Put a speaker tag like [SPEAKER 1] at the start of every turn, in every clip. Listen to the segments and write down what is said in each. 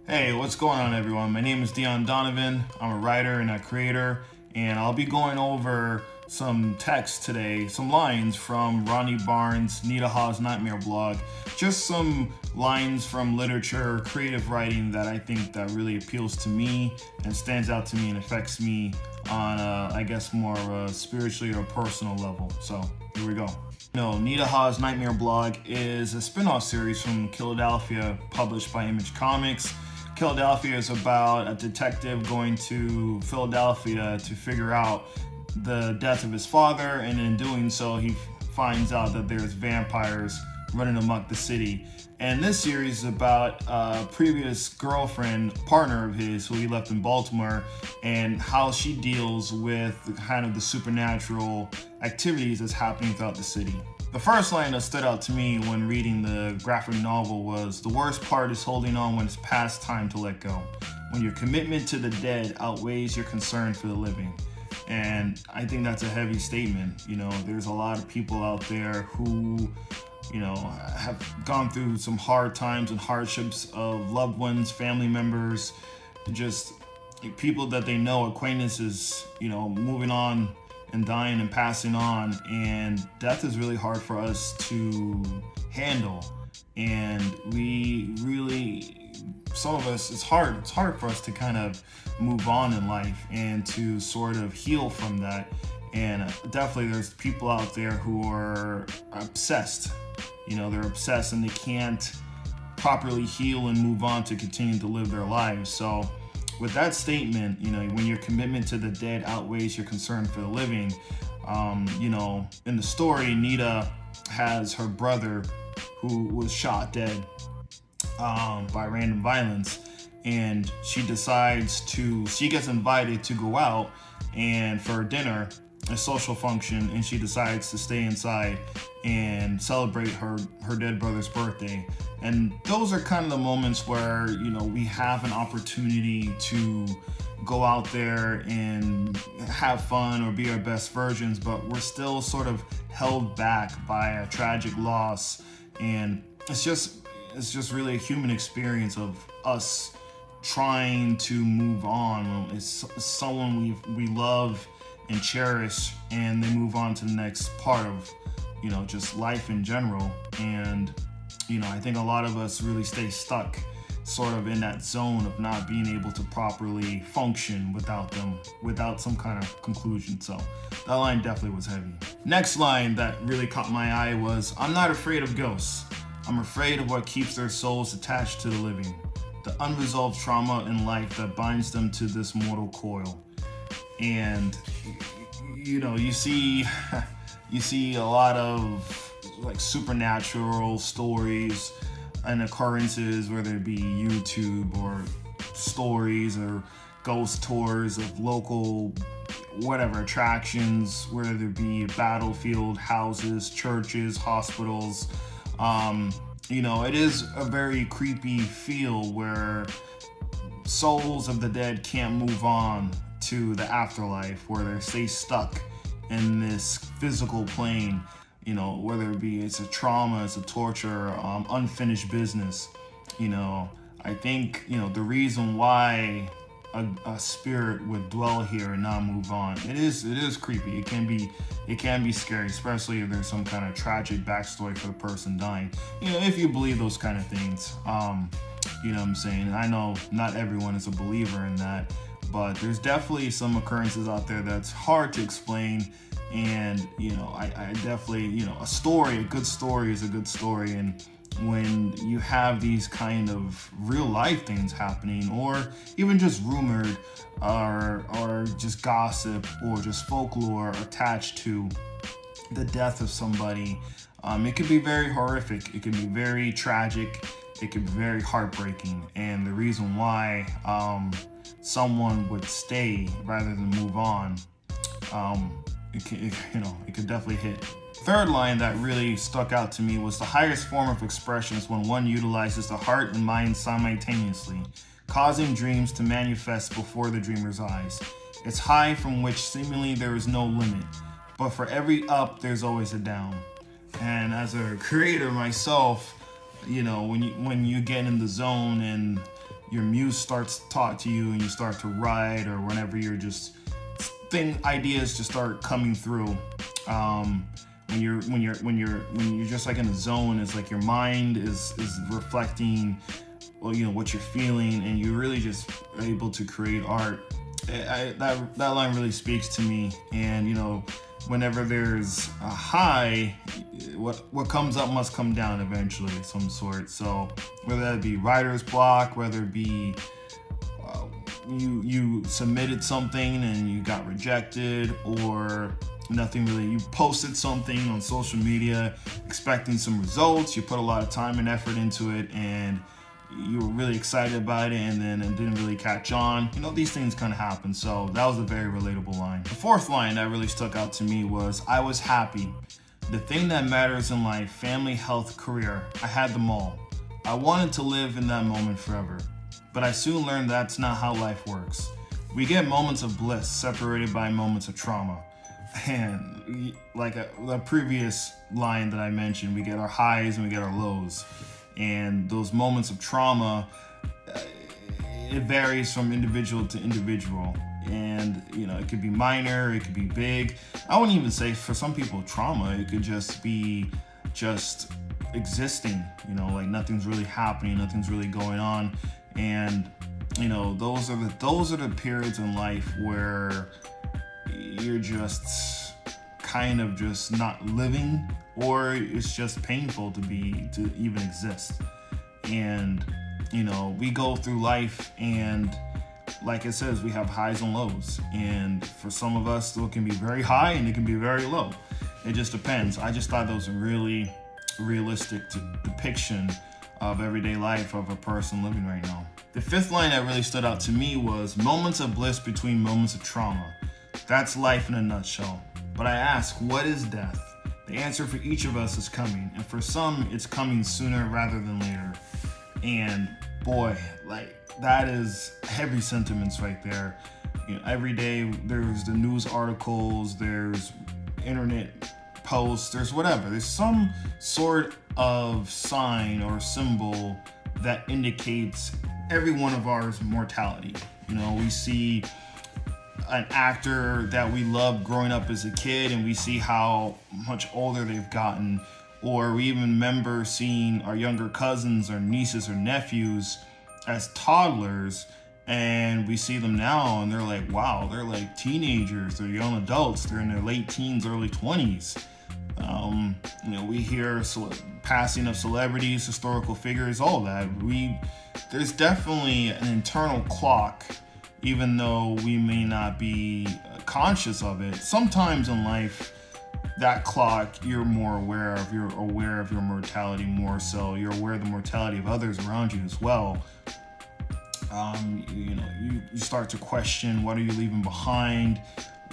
[SPEAKER 1] Hey, what's going on, everyone? My name is Dion Donovan. I'm a writer and a creator, and I'll be going over some text today, some lines from Ronnie Barnes' Nita Hawe's Nightmare blog. Just some lines from literature, creative writing that I think that really appeals to me and stands out to me and affects me on, I guess, more of a spiritually or personal level. So here we go. Nita Hawe's Nightmare blog is a spin-off series from Philadelphia, published by Image Comics. Philadelphia is about a detective going to Philadelphia to figure out the death of his father, and in doing so, he finds out that there's vampires running amok the city. And this series is about a previous girlfriend, partner of his, who he left in Baltimore, and how she deals with kind of the supernatural activities that's happening throughout the city. The first line that stood out to me when reading the graphic novel was, "The worst part is holding on when it's past time to let go, when your commitment to the dead outweighs your concern for the living." And I think that's a heavy statement. There's a lot of people out there who, have gone through some hard times and hardships of loved ones, family members, just people that they know, acquaintances, moving on and dying and passing on. And death is really hard for us to handle. And some of us, it's hard for us to kind of move on in life and to sort of heal from that. And definitely there's people out there who are obsessed. They're obsessed and they can't properly heal and move on to continue to live their lives. So with that statement, when your commitment to the dead outweighs your concern for the living, in the story, Nita has her brother who was shot dead by random violence, and she gets invited to go out and for dinner, a social function, and she decides to stay inside and celebrate her dead brother's birthday. And those are kind of the moments where we have an opportunity to go out there and have fun or be our best versions, but we're still sort of held back by a tragic loss. And it's just really a human experience of us trying to move on. It's someone we love and cherish, and they move on to the next part of just life in general. And I think a lot of us really stay stuck sort of in that zone of not being able to properly function without some kind of conclusion. So that line definitely was heavy. Next line that really caught my eye was, "I'm not afraid of ghosts. I'm afraid of what keeps their souls attached to the living, the unresolved trauma in life that binds them to this mortal coil." And you see a lot of like supernatural stories and occurrences, whether it be YouTube or stories or ghost tours of local attractions, whether it be battlefield, houses, churches, hospitals. It is a very creepy feel where souls of the dead can't move on to the afterlife, where they stay stuck in this physical plane, whether it be it's a trauma, it's a torture, unfinished business. I think, the reason why a spirit would dwell here and not move on, it is creepy. It can be scary, especially if there's some kind of tragic backstory for the person dying. If you believe those kind of things, what I'm saying? I know not everyone is a believer in that, but there's definitely some occurrences out there that's hard to explain. And, I definitely, a good story is a good story. And when you have these kind of real life things happening, or even just rumored or just gossip or just folklore attached to the death of somebody, it could be very horrific. It can be very tragic. It could be very heartbreaking. And the reason why someone would stay rather than move on, it could definitely hit. Third line that really stuck out to me was, "The highest form of expression is when one utilizes the heart and mind simultaneously, causing dreams to manifest before the dreamer's eyes. It's high from which seemingly there is no limit, but for every up there's always a down." And as a creator myself, when you get in the zone and your muse starts to talk to you and you start to write, or whenever you're just ideas just start coming through. When you're just like in a zone, it's like your mind is reflecting, well, what you're feeling, and you're really just able to create art. That line really speaks to me. And whenever there's a high, what comes up must come down eventually of some sort. So whether that be writer's block, whether it be you submitted something and you got rejected, or nothing really, you posted something on social media expecting some results, you put a lot of time and effort into it, and you were really excited about it, and then it didn't really catch on. These things kind of happen. So that was a very relatable line. The fourth line that really stuck out to me was, I was happy. The thing that matters in life, family, health, career, I had them all. I wanted to live in that moment forever. But I soon learned that's not how life works. We get moments of bliss separated by moments of trauma. And like the previous line that I mentioned, we get our highs and we get our lows. And those moments of trauma, it varies from individual to individual. And, it could be minor, it could be big. I wouldn't even say for some people trauma, it could just be just existing, like nothing's really happening, nothing's really going on. And, those are the periods in life where you're just kind of just not living, or it's just painful to even exist. And we go through life, and like it says, we have highs and lows, and for some of us it can be very high and it can be very low. It just depends. I just thought that was a really realistic depiction of everyday life of a person living right now. The fifth line that really stood out to me was, moments of bliss between moments of trauma. That's life in a nutshell. But I ask, what is death? The answer for each of us is coming, and for some, it's coming sooner rather than later. And boy, that is heavy sentiments right there. Every day there's the news articles, there's internet posts, there's whatever. There's some sort of sign or symbol that indicates every one of ours mortality. We see an actor that we loved growing up as a kid, and we see how much older they've gotten. Or we even remember seeing our younger cousins or nieces or nephews as toddlers, and we see them now and they're like, wow, they're like teenagers, they're young adults, they're in their late teens, early 20s. We hear passing of celebrities, historical figures, all that. There's definitely an internal clock, even though we may not be conscious of it. Sometimes in life, that clock, you're more aware of. You're aware of your mortality more so. You're aware of the mortality of others around you as well. You start to question, what are you leaving behind?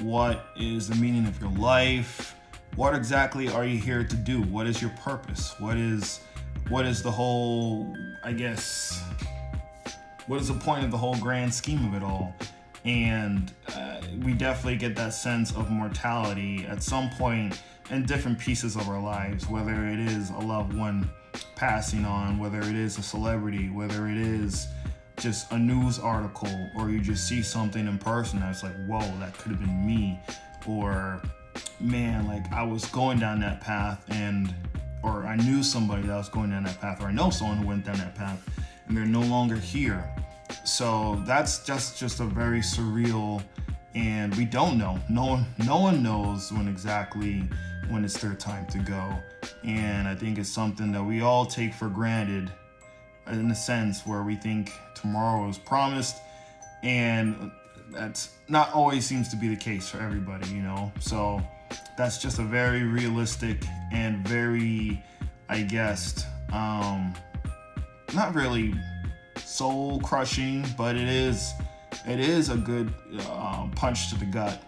[SPEAKER 1] What is the meaning of your life? What exactly are you here to do? What is your purpose? What is the whole, what is the point of the whole grand scheme of it all? And we definitely get that sense of mortality at some point in different pieces of our lives, whether it is a loved one passing on, whether it is a celebrity, whether it is just a news article, or you just see something in person that's like, whoa, that could have been me. Or, man, like I was going down that path, or I knew somebody that was going down that path, or I know someone who went down that path and they're no longer here. So that's just a very surreal, and we don't know. No one knows when it's their time to go. And I think it's something that we all take for granted, in a sense, where we think tomorrow is promised, and that's not always seems to be the case for everybody, So that's just a very realistic and very, not really soul crushing, but it is a good punch to the gut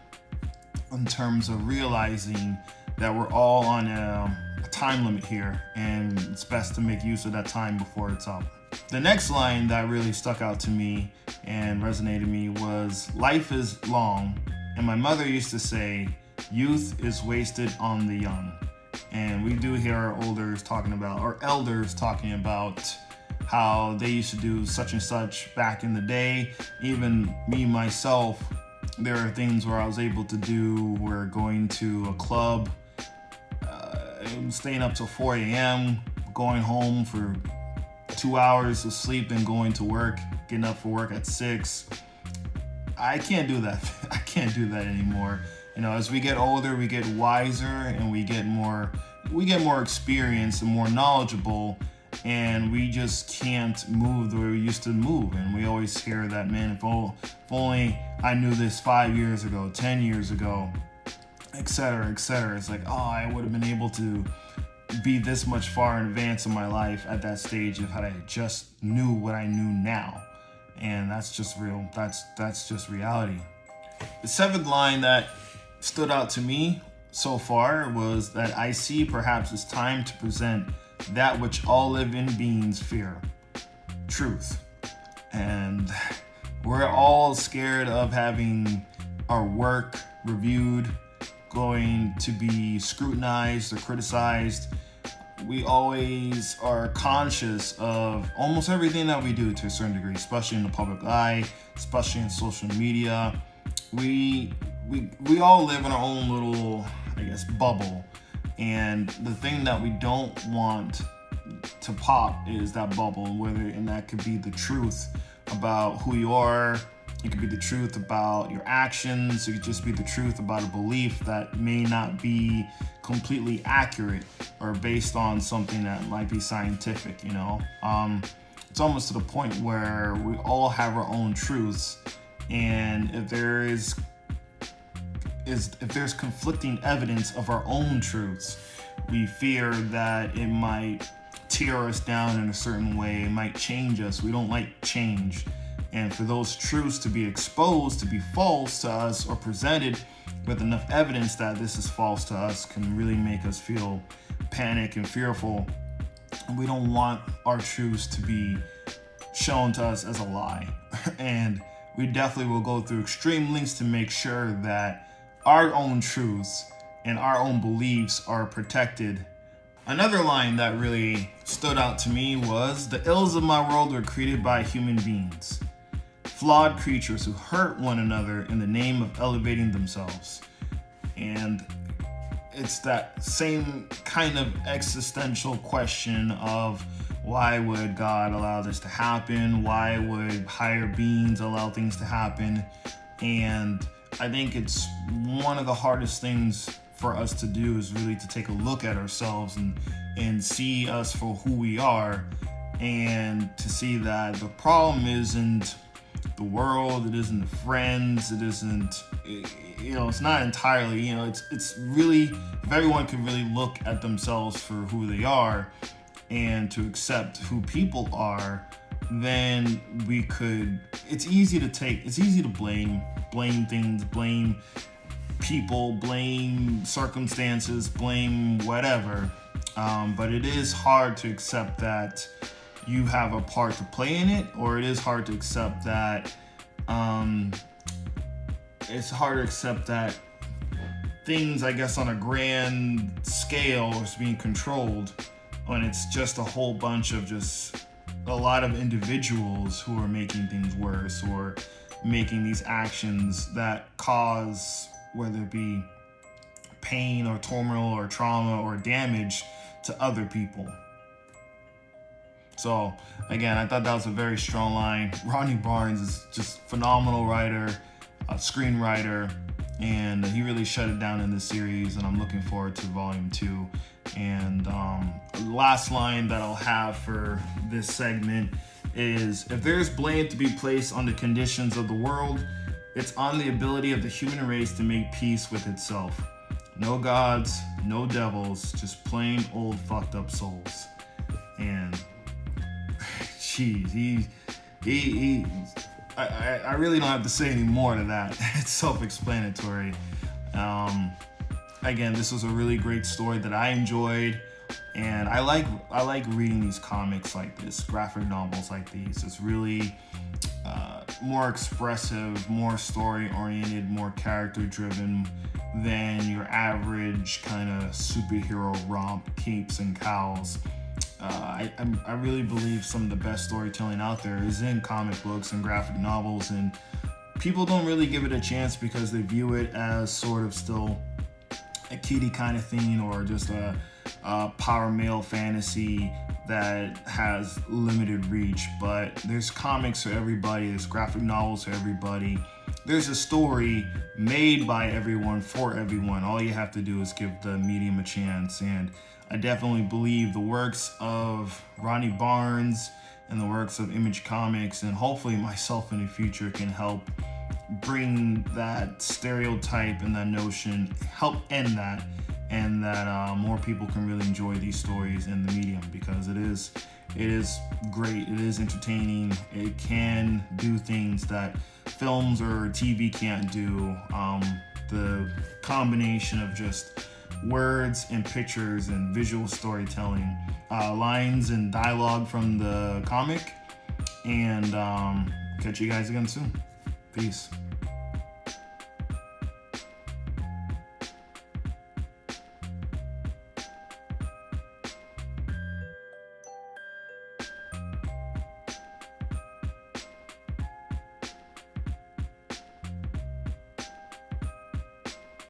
[SPEAKER 1] in terms of realizing that we're all on a time limit here, and it's best to make use of that time before it's up. The next line that really stuck out to me and resonated me was, life is long, and my mother used to say, youth is wasted on the young. And we do hear our elders talking about how they used to do such and such back in the day. Even me myself, there are things where I was able to do, where going to a club, staying up till 4 a.m., going home for 2 hours of sleep, and going to work, getting up for work at 6. I can't do that. I can't do that anymore. As we get older, we get wiser, and we get more experience and more knowledgeable, and we just can't move the way we used to move. And we always hear that, man, if only I knew this 5 years ago, 10 years ago, etc., etc. It's like, I would have been able to be this much far in advance in my life at that stage if I just knew what I knew now. And that's just real. That's just reality. The seventh line that stood out to me so far was that I see perhaps it's time to present that which all living beings fear, truth. And we're all scared of having our work reviewed, going to be scrutinized or criticized. We always are conscious of almost everything that we do to a certain degree, especially in the public eye, especially in social media. We all live in our own little, bubble. And the thing that we don't want to pop is that bubble, and that could be the truth about who you are. It could be the truth about your actions. It could just be the truth about a belief that may not be completely accurate or based on something that might be scientific, It's almost to the point where we all have our own truths, and if there's conflicting evidence of our own truths, we fear that it might tear us down in a certain way. It might change us. We don't like change. And for those truths to be exposed to be false to us, or presented with enough evidence that this is false to us, can really make us feel panic and fearful. And we don't want our truths to be shown to us as a lie. And we definitely will go through extreme lengths to make sure that our own truths and our own beliefs are protected. Another line that really stood out to me was, the ills of my world were created by human beings, flawed creatures who hurt one another in the name of elevating themselves. And it's that same kind of existential question of, why would God allow this to happen? Why would higher beings allow things to happen? And I think it's one of the hardest things for us to do, is really to take a look at ourselves and see us for who we are, and to see that the problem isn't the world, it isn't the friends, it isn't, it's not entirely, it's really, if everyone could really look at themselves for who they are and to accept who people are, then it's easy to blame things, blame people, blame circumstances, blame whatever. But it is hard to accept that you have a part to play in it, or it is hard to accept that things, on a grand scale is being controlled, when it's just a whole bunch of just a lot of individuals who are making things worse, or making these actions that cause, whether it be pain or turmoil or trauma or damage to other people. So again, I thought that was a very strong line. Rodney Barnes is just phenomenal writer, screenwriter, and he really shut it down in this series, and I'm looking forward to volume 2. And the last line that I'll have for this segment is, if there's blame to be placed on the conditions of the world, it's on the ability of the human race to make peace with itself. No gods, no devils, just plain old fucked up souls. And jeez, I really don't have to say any more to that. It's self-explanatory. Again, this was a really great story that I enjoyed, and I like reading these comics like this, graphic novels like these. It's really more expressive, more story-oriented, more character-driven than your average kind of superhero romp, capes and cows. I really believe some of the best storytelling out there is in comic books and graphic novels, and people don't really give it a chance because they view it as sort of still a kiddie kind of thing, or just a power male fantasy that has limited reach. But there's comics for everybody, there's graphic novels for everybody, there's a story made by everyone for everyone. All you have to do is give the medium a chance. And I definitely believe the works of Ronnie Barnes and the works of Image Comics, and hopefully myself in the future, can help bring that stereotype and that notion, help end that, and that more people can really enjoy these stories in the medium, because it is great, it is entertaining, it can do things that films or TV can't do. The combination of just words and pictures and visual storytelling, lines and dialogue from the comic, and catch you guys again soon. Peace.